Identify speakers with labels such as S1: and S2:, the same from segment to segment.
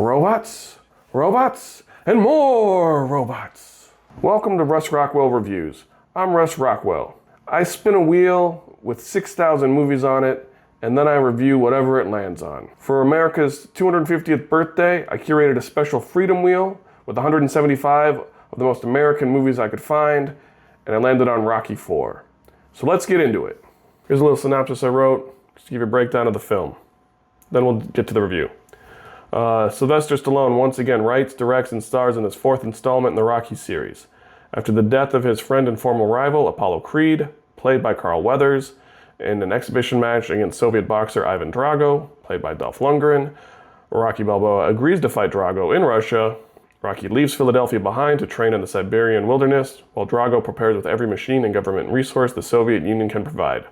S1: Robots, robots, and more robots. Welcome to Russ Rockwell Reviews. I'm Russ Rockwell. I spin a wheel with 6,000 movies on it, and then I review whatever it lands on. For America's 250th birthday, I curated a special Freedom Wheel with 175 of the most American movies I could find, and I landed on Rocky IV. So let's get into it. Here's a little synopsis I wrote, just to give you a breakdown of the film. Then we'll get to the review. Sylvester Stallone once again writes, directs, and stars in his fourth installment in the Rocky series. After the death of his friend and former rival, Apollo Creed, played by Carl Weathers, in an exhibition match against Soviet boxer Ivan Drago, played by Dolph Lundgren, Rocky Balboa agrees to fight Drago in Russia. Rocky leaves Philadelphia behind to train in the Siberian wilderness, while Drago prepares with every machine and government resource the Soviet Union can provide.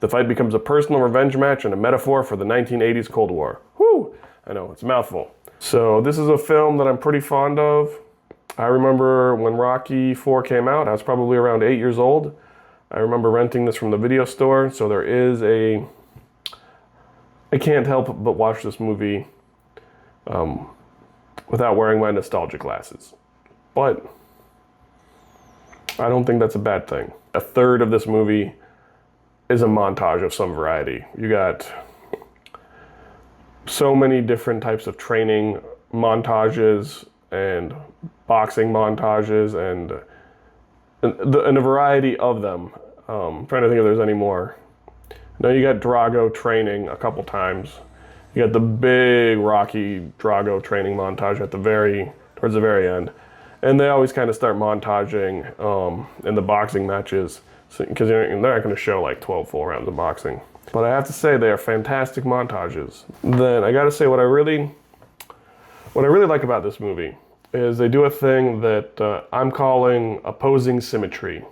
S1: The fight becomes a personal revenge match and a metaphor for the 1980s Cold War. Whew! I know, it's a mouthful. So this is a film that I'm pretty fond of. I remember when Rocky IV came out, I was probably around 8 years old. I remember renting this from the video store, so there is I can't help but watch this movie without wearing my nostalgia glasses. But I don't think that's a bad thing. A third of this movie is a montage of some variety. You got so many different types of training montages and boxing montages and a variety of them. I'm trying to think if there's any more. Now you got Drago training a couple times. You got the big Rocky Drago training montage towards the very end. And they always kind of start montaging in the boxing matches because they're not going to show like 12 full rounds of boxing. But I have to say they are fantastic montages. Then I got to say what I really like about this movie is they do a thing that I'm calling opposing symmetry.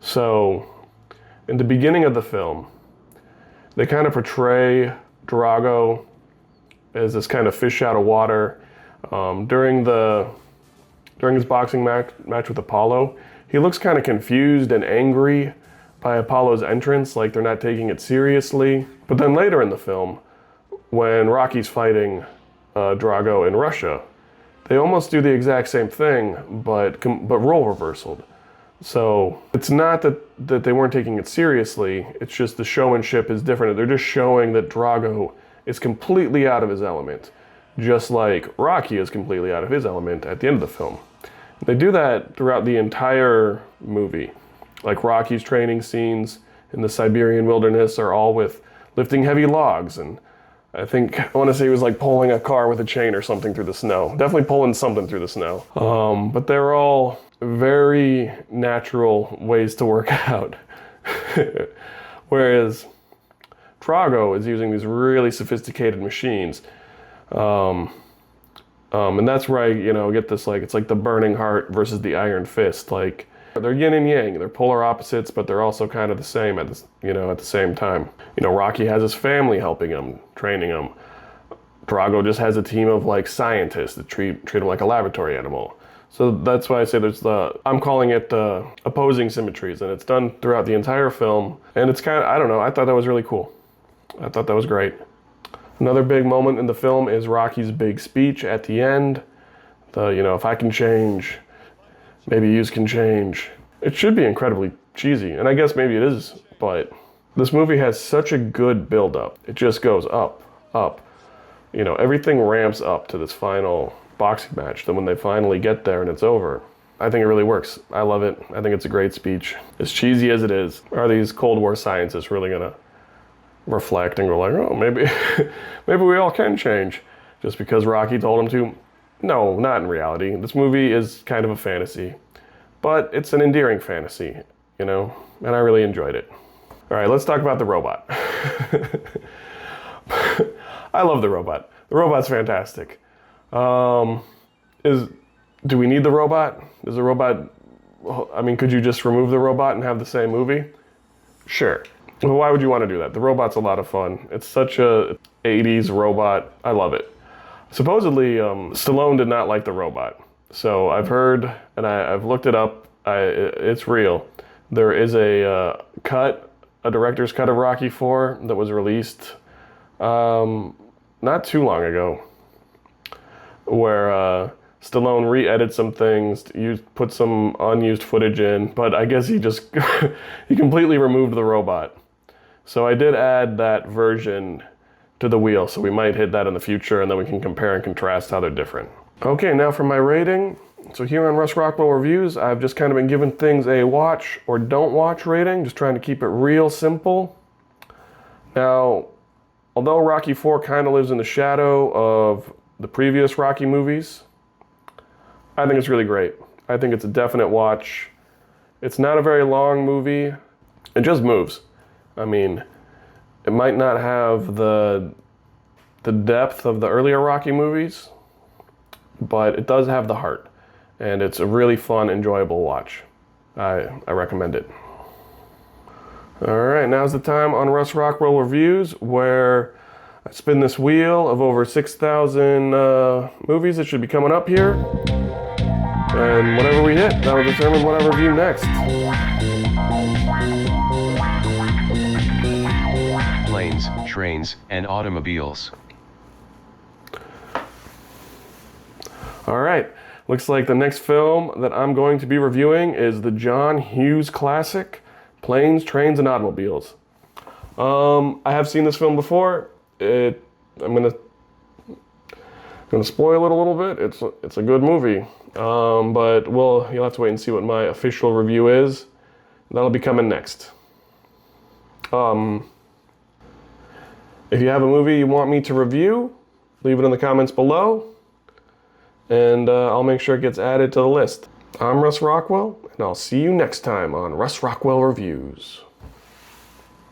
S1: So in the beginning of the film, they kind of portray Drago as this kind of fish out of water. During his boxing match with Apollo, he looks kind of confused and angry by Apollo's entrance, like they're not taking it seriously. But then later in the film, when Rocky's fighting Drago in Russia, they almost do the exact same thing, but role reversaled. So it's not that they weren't taking it seriously, it's just the showmanship is different. They're just showing that Drago is completely out of his element, just like Rocky is completely out of his element at the end of the film. They do that throughout the entire movie. Like Rocky's training scenes in the Siberian wilderness are all with lifting heavy logs, and I want to say he was like pulling a car with a chain or something through the snow. Definitely pulling something through the snow. But they're all very natural ways to work out. Whereas Drago is using these really sophisticated machines. And that's where I get this, like, it's like the burning heart versus the iron fist. Like, they're yin and yang. They're polar opposites, but they're also kind of the same at the same time. Rocky has his family helping him, training him. Drago just has a team of like scientists that treat him like a laboratory animal. So that's why I say I'm calling it opposing symmetries, and it's done throughout the entire film. And it's kind of, I don't know, I thought that was really cool. I thought that was great. Another big moment in the film is Rocky's big speech at the end. If I can change, maybe you can change. It should be incredibly cheesy, and I guess maybe it is, but this movie has such a good build-up. It just goes up, up. Everything ramps up to this final boxing match. Then when they finally get there and it's over, I think it really works. I love it. I think it's a great speech. As cheesy as it is, are these Cold War scientists really gonna reflect and go like, oh, maybe we all can change just because Rocky told them to? No, not in reality. This movie is kind of a fantasy, but it's an endearing fantasy, and I really enjoyed it. All right, let's talk about the robot. I love the robot. The robot's fantastic. Do we need the robot? Is the robot, could you just remove the robot and have the same movie? Sure. Well, why would you want to do that? The robot's a lot of fun. It's such a 80s robot. I love it. Supposedly, Stallone did not like the robot. So I've heard, and I've looked it up, it's real. There is a director's cut of Rocky IV that was released not too long ago. where Stallone re-edited some things, put some unused footage in, but I guess he just he completely removed the robot. So I did add that version to the wheel, so we might hit that in the future, and then we can compare and contrast how they're different. Okay, now for my rating. So here on Russ Rockwell Reviews, I've just kind of been giving things a watch or don't watch rating, just trying to keep it real simple. Now, although Rocky IV kind of lives in the shadow of the previous Rocky movies, I think it's really great. I think it's a definite watch. It's not a very long movie. It just moves. I mean, it might not have the depth of the earlier Rocky movies, but it does have the heart. And it's a really fun, enjoyable watch. I recommend it. All right, now's the time on Russ Rockwell Reviews where I spin this wheel of over 6,000 movies that should be coming up here. And whatever we hit, that will determine what I review next.
S2: Planes, trains, and automobiles.
S1: All right. Looks like the next film that I'm going to be reviewing is the John Hughes classic, Planes, Trains, and Automobiles. I have seen this film before. I'm gonna spoil it a little bit. It's a good movie, but you'll have to wait and see what my official review is. That'll be coming next. If you have a movie you want me to review, leave it in the comments below. And I'll make sure it gets added to the list. I'm Russ Rockwell, and I'll see you next time on Russ Rockwell Reviews.